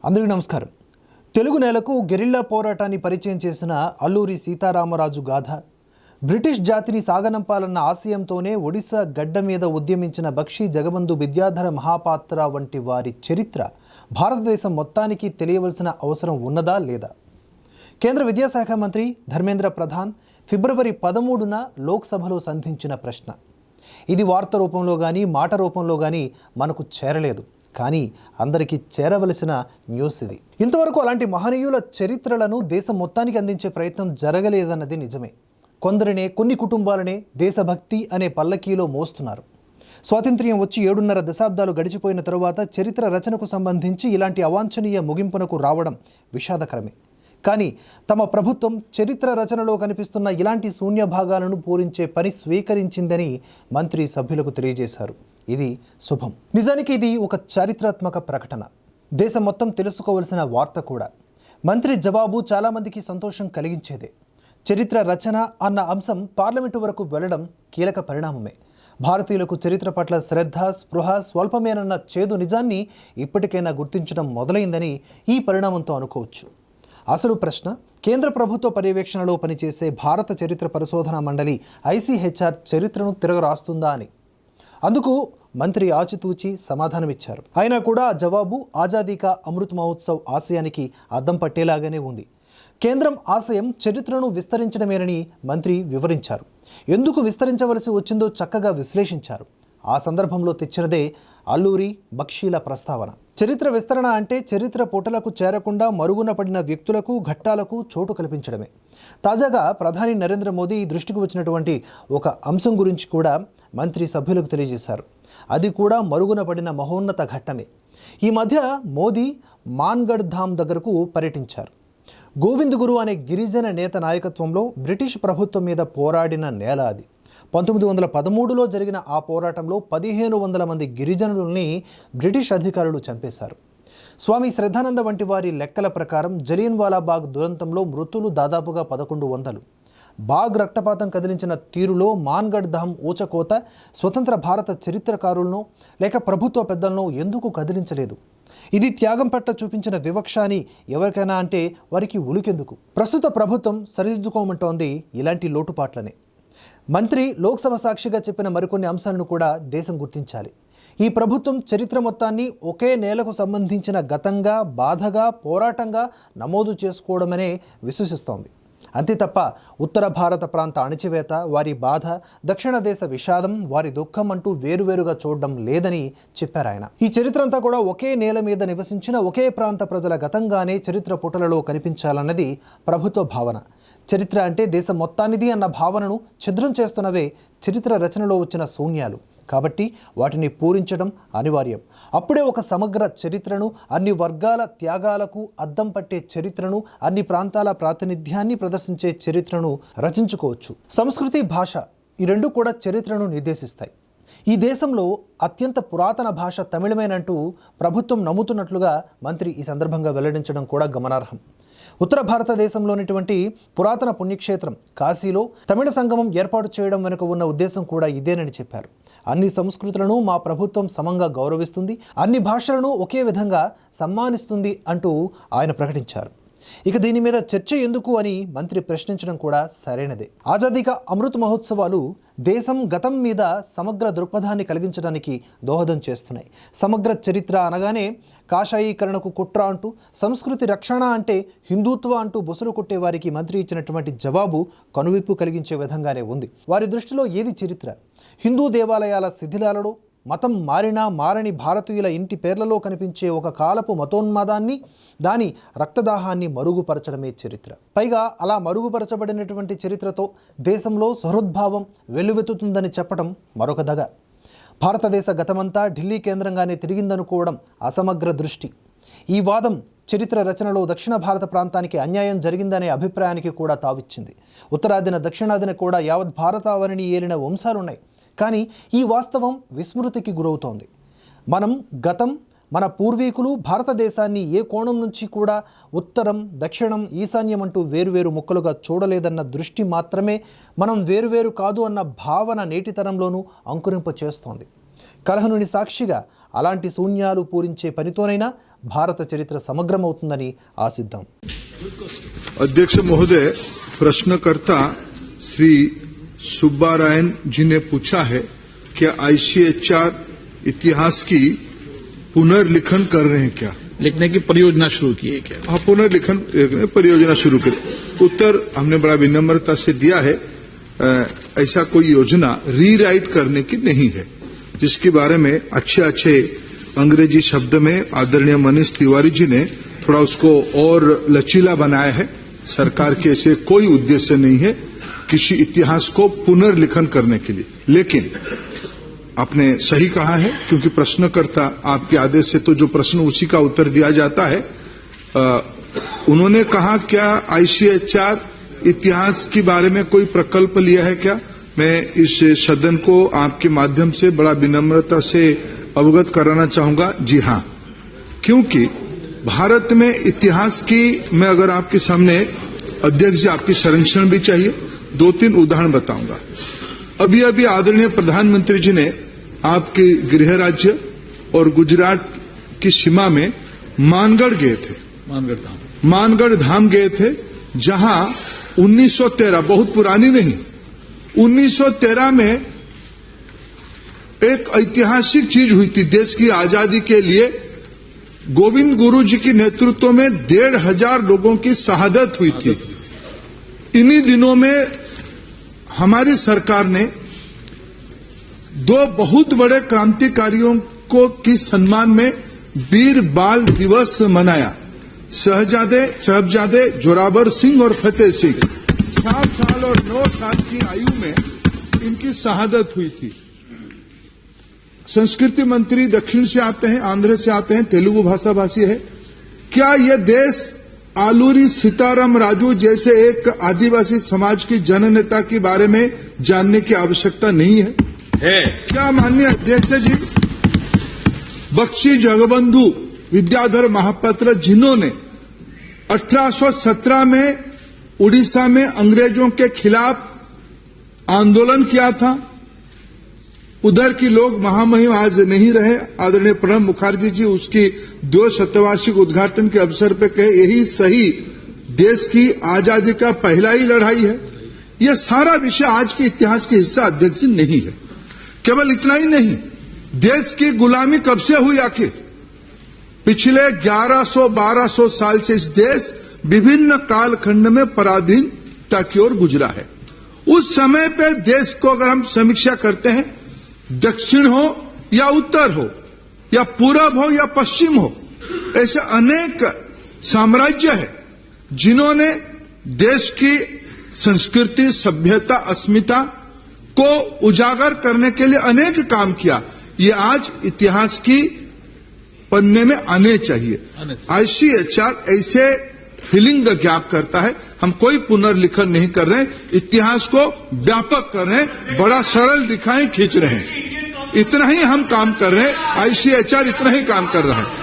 అందరికీ నమస్కారం. తెలుగు నేలకు గెరిల్లా పోరాటాన్ని పరిచయం చేసిన అల్లూరి సీతారామరాజు గాథ, బ్రిటిష్ జాతిని సాగనంపాలన్న ఆశయంతోనే ఒడిశా గడ్డ మీద ఉద్యమించిన బక్షి జగబంధు విద్యాధర మహాపాత్ర వంటి వారి చరిత్ర భారతదేశం మొత్తానికి తెలియవలసిన అవసరం ఉన్నదా లేదా? కేంద్ర విద్యాశాఖ మంత్రి ధర్మేంద్ర ప్రధాన్ ఫిబ్రవరి 13న లోక్సభలో సంధించిన ప్రశ్న. ఇది వార్త రూపంలో కానీ మాట రూపంలో కానీ మనకు చేరలేదు, కానీ అందరికీ చేరవలసిన న్యూస్ ఇది. ఇంతవరకు అలాంటి మహనీయుల చరిత్రలను దేశం మొత్తానికి అందించే ప్రయత్నం జరగలేదన్నది నిజమే. కొందరినే, కొన్ని కుటుంబాలనే దేశభక్తి అనే పల్లకీలో మోస్తున్నారు. స్వాతంత్ర్యం వచ్చి 7.5 దశాబ్దాలు గడిచిపోయిన తరువాత చరిత్ర రచనకు సంబంధించి ఇలాంటి అవాంఛనీయ ముగింపునకు రావడం విషాదకరమే. కానీ తమ ప్రభుత్వం చరిత్ర రచనలో కనిపిస్తున్న ఇలాంటి శూన్య భాగాలను పూరించే పని స్వీకరించిందని మంత్రి సభ్యులకు తెలియజేశారు. ఇది శుభం. నిజానికి ఇది ఒక చారిత్రాత్మక ప్రకటన, దేశం మొత్తం తెలుసుకోవలసిన వార్త కూడా. మంత్రి జవాబు చాలామందికి సంతోషం కలిగించేదే. చరిత్ర రచన అన్న అంశం పార్లమెంటు వరకు వెళ్లడం కీలక పరిణామమే. భారతీయులకు చరిత్ర పట్ల శ్రద్ధ, స్పృహ స్వల్పమేనన్న చేదు నిజాన్ని ఇప్పటికైనా గుర్తించడం మొదలైందని ఈ పరిణామంతో అనుకోవచ్చు. అసలు ప్రశ్న, కేంద్ర ప్రభుత్వ పర్యవేక్షణలో పనిచేసే భారత చరిత్ర పరిశోధన మండలి ICHR చరిత్రను తిరగరాస్తుందా అని. అందుకు మంత్రి ఆచితూచి సమాధానమిచ్చారు. అయినా కూడా ఆ జవాబు ఆజాదీ కా అమృత్ మహోత్సవ్ ఆశయానికి అద్దం పట్టేలాగానే ఉంది. కేంద్రం ఆశయం చరిత్రను విస్తరించడమేనని మంత్రి వివరించారు. ఎందుకు విస్తరించవలసి వచ్చిందో చక్కగా విశ్లేషించారు. ఆ సందర్భంలో తెచ్చినదే అల్లూరి బక్షీల ప్రస్తావన. చరిత్ర విస్తరణ అంటే చరిత్ర పుటలకు చేరకుండా మరుగున పడిన వ్యక్తులకు, ఘట్టాలకు చోటు కల్పించడమే. తాజాగా ప్రధాని నరేంద్ర మోదీ దృష్టికి వచ్చినటువంటి ఒక అంశం గురించి కూడా మంత్రి సభ్యులకు తెలియజేశారు. అది కూడా మరుగున పడిన మహోన్నత ఘట్టమే. ఈ మధ్య మోదీ మాన్గఢ్ ధామ్ దగ్గరకు పర్యటించారు. గోవింద్ గురు అనే గిరిజన నేత నాయకత్వంలో బ్రిటిష్ ప్రభుత్వం మీద పోరాడిన నేల అది. 1913లో జరిగిన ఆ పోరాటంలో 1500 మంది గిరిజనుల్ని బ్రిటిష్ అధికారులు చంపేశారు. స్వామి శ్రద్ధానంద వంటి వారి లెక్కల ప్రకారం జలియన్వాలాబాగ్ దురంతంలో మృతులు దాదాపుగా 1100. బాగ్ రక్తపాతం కదిలించిన తీరులో మాన్గఢ్ ధామ్ ఊచకోత స్వతంత్ర భారత చరిత్రకారులను లేక ప్రభుత్వ పెద్దలను ఎందుకు కదిలించలేదు? ఇది త్యాగం పట్ల చూపించిన వివక్ష అని ఎవరికైనా అంటే వారికి ఉలికెందుకు? ప్రస్తుత ప్రభుత్వం సరిదిద్దుకోమంటోంది ఇలాంటి లోటుపాట్లనే. మంత్రి లోక్సభ సాక్షిగా చెప్పిన మరికొన్ని అంశాలను కూడా దేశం గుర్తించాలి. ఈ ప్రభుత్వం చరిత్ర మొత్తాన్ని ఒకే నేలకు సంబంధించిన గతంగా, బాధగా, పోరాటంగా నమోదు చేసుకోవడమనే విశ్వసిస్తోంది. అంతే తప్ప ఉత్తర భారత ప్రాంత అణచివేత, వారి బాధ, దక్షిణ దేశ విషాదం, వారి దుఃఖం అంటూ వేరువేరుగా చూడడం లేదని చెప్పారు ఆయన. ఈ చరిత్ర అంతా కూడా ఒకే నేల మీద నివసించిన ఒకే ప్రాంత ప్రజల గతంగానే చరిత్ర పుటలలో కనిపించాలన్నది ప్రభుత్వ భావన. చరిత్ర అంటే దేశం మొత్తానిది అన్న భావనను ఛిద్రం చేస్తున్నవే చరిత్ర రచనలో వచ్చిన శూన్యాలు. కాబట్టి వాటిని పూరించడం అనివార్యం. అప్పుడే ఒక సమగ్ర చరిత్రను, అన్ని వర్గాల త్యాగాలకు అద్దం పట్టే చరిత్రను, అన్ని ప్రాంతాల ప్రాతినిధ్యాన్ని ప్రదర్శించే చరిత్రను రచించుకోవచ్చు. సంస్కృతి, భాష ఈ రెండు కూడా చరిత్రను నిర్దేశిస్తాయి. ఈ దేశంలో అత్యంత పురాతన భాష తమిళమేనంటూ ప్రభుత్వం నమ్ముతున్నట్లుగా మంత్రి ఈ సందర్భంగా వెల్లడించడం కూడా గమనార్హం. ఉత్తర భారతదేశంలోనిటువంటి పురాతన పుణ్యక్షేత్రం కాశీలో తమిళ సంగమం ఏర్పాటు చేయడం వెనుక ఉన్న ఉద్దేశం కూడా ఇదేనని చెప్పారు. అన్ని సంస్కృతులను మా ప్రభుత్వం సమంగా గౌరవిస్తుంది, అన్ని భాషలను ఒకే విధంగా సన్మానిస్తుంది అంటూ ఆయన ప్రకటించారు. ఇక దీని మీద చర్చ ఎందుకు అని మంత్రి ప్రశ్నించడం కూడా సరైనదే. ఆజాదీ కా అమృత్ మహోత్సవాలు దేశం గతం మీద సమగ్ర దృక్పథాన్ని కలిగించడానికి దోహదం చేస్తున్నాయి. సమగ్ర చరిత్ర అనగానే కాషాయీకరణకు కుట్ర అంటూ, సంస్కృతి రక్షణ అంటే హిందుత్వ అంటూ బొసలు కొట్టే వారికి మంత్రి ఇచ్చినటువంటి జవాబు కనువిప్పు కలిగించే విధంగానే ఉంది. వారి దృష్టిలో ఏది చరిత్ర? హిందూ దేవాలయాల శిథిలాలలో, మతం మారినా మారని భారతీయుల ఇంటి పేర్లలో కనిపించే ఒక కాలపు మతోన్మాదాన్ని, దాని రక్తదాహాన్ని మరుగుపరచడమే చరిత్ర. పైగా అలా మరుగుపరచబడినటువంటి చరిత్రతో దేశంలో సహృద్భావం వెల్లువెత్తుతుందని చెప్పడం మరొక దగ. భారతదేశ గతమంతా ఢిల్లీ కేంద్రంగానే తిరిగిందనుకోవడం అసమగ్ర దృష్టి. ఈ వాదం చరిత్ర రచనలో దక్షిణ భారత ప్రాంతానికి అన్యాయం జరిగిందనే అభిప్రాయానికి కూడా తావిచ్చింది. ఉత్తరాదిన, దక్షిణాదిన కూడా యావత్ భారతావనిని ఏలిన వంశాలున్నాయి. కానీ ఈ వాస్తవం విస్మృతికి గురవుతోంది. మనం గతం, మన పూర్వీకులు భారతదేశాన్ని ఏ కోణం నుంచి కూడా ఉత్తరం, దక్షిణం, ఈశాన్యం అంటూ వేరువేరు ముక్కలుగా చూడలేదన్న దృష్టి మాత్రమే మనం వేరువేరు కాదు అన్న భావన నేటి తరంలోనూ అంకురింప చేస్తోంది. కలహనుని సాక్షిగా అలాంటి శూన్యాలు పూరించే పనితోనైనా భారత చరిత్ర సమగ్రమవుతుందని ఆశిద్దాం. अध्यक्ष महोदय, प्रश्नकर्ता श्री सुब्बारायन जी ने पूछा है कि ICHR इतिहास की पुनर्लिखन कर रहे हैं क्या, लिखने की परियोजना शुरू की है क्या? हाँ, पुनर्लिखन परियोजना शुरू करें. उत्तर हमने बड़ा विनम्रता से दिया है. ऐसा कोई योजना रीराइट करने की नहीं है, जिसके बारे में अच्छे अंग्रेजी शब्द में आदरणीय मनीष तिवारी जी ने थोड़ा उसको और लचीला बनाया है. सरकार के ऐसे कोई उद्देश्य नहीं है किसी इतिहास को पुनर्लिखन करने के लिए. लेकिन आपने सही कहा है, क्योंकि प्रश्नकर्ता आपके आदेश से तो जो प्रश्न उसी का उत्तर दिया जाता है. उन्होंने कहा क्या ICHR इतिहास के बारे में कोई प्रकल्प लिया है क्या? मैं इस सदन को आपके माध्यम से बड़ा विनम्रता से अवगत कराना चाहूंगा. जी हां, क्योंकि भारत में इतिहास की, मैं अगर आपके सामने अध्यक्ष जी आपकी संरक्षण भी चाहिए, 2-3 उदाहरण बताऊंगा. अभी अभी आदरणीय प्रधानमंत्री जी ने आपके गृह राज्य और गुजरात की सीमा में मानगढ़ गए थे. मानगढ़ धाम गए थे, जहां 1913, बहुत पुरानी नहीं, 1913 में एक ऐतिहासिक चीज हुई थी. देश की आजादी के लिए गोविंद गुरु जी के नेतृत्व में 1,500 लोगों की शहादत हुई थी. इन्हीं दिनों में हमारी सरकार ने 2 बहुत बड़े क्रांतिकारियों को की सम्मान में वीर बाल दिवस मनाया. साहबजादे जोरावर सिंह और फतेह सिंह 7 साल और 9 साल की आयु में इनकी शहादत हुई थी. संस्कृति मंत्री दक्षिण से आते हैं, आंध्र से आते हैं, तेलुगु भाषा भाषी है. क्या यह देश आलूरी सीताराम राजू जैसे एक आदिवासी समाज की जननेता के बारे में जानने की आवश्यकता नहीं है? क्या माननीय अध्यक्ष जी, बख्शी जगबंधु विद्याधर महापात्र, जिन्होंने 1817 में उड़ीसा में अंग्रेजों के खिलाफ आंदोलन किया था, उधर की लोग महामहिम आज नहीं रहे, आदरणीय प्रणब मुखर्जी जी उसकी 200वार्षिक उद्घाटन के अवसर पर कहे यही सही देश की आजादी का पहला ही लड़ाई है. यह सारा विषय आज के इतिहास के हिस्सा अध्यक्ष नहीं है. केवल इतना ही नहीं, देश की गुलामी कब से हुई आखिर? पिछले 1100-1200 साल से इस देश विभिन्न कालखंड में पराधीनता की ओर गुजरा है. उस समय पे देश को अगर हम समीक्षा करते हैं, दक्षिण हो या उत्तर हो या पूरब हो या पश्चिम हो, ऐसे अनेक साम्राज्य है जिन्होंने देश की संस्कृति, सभ्यता, अस्मिता को उजागर करने के लिए अनेक काम किया. ये आज इतिहास की पन्ने में आने चाहिए. ICHR ऐसे फीलिंग ज्ञाप करता है. हम कोई पुनर्लिखन नहीं कर रहे हैं, इतिहास को व्यापक कर रहे हैं, बड़ा सरल रेखाएं खींच रहे हैं. इतना ही हम काम कर रहे हैं. ICHR इतना ही काम कर रहा है.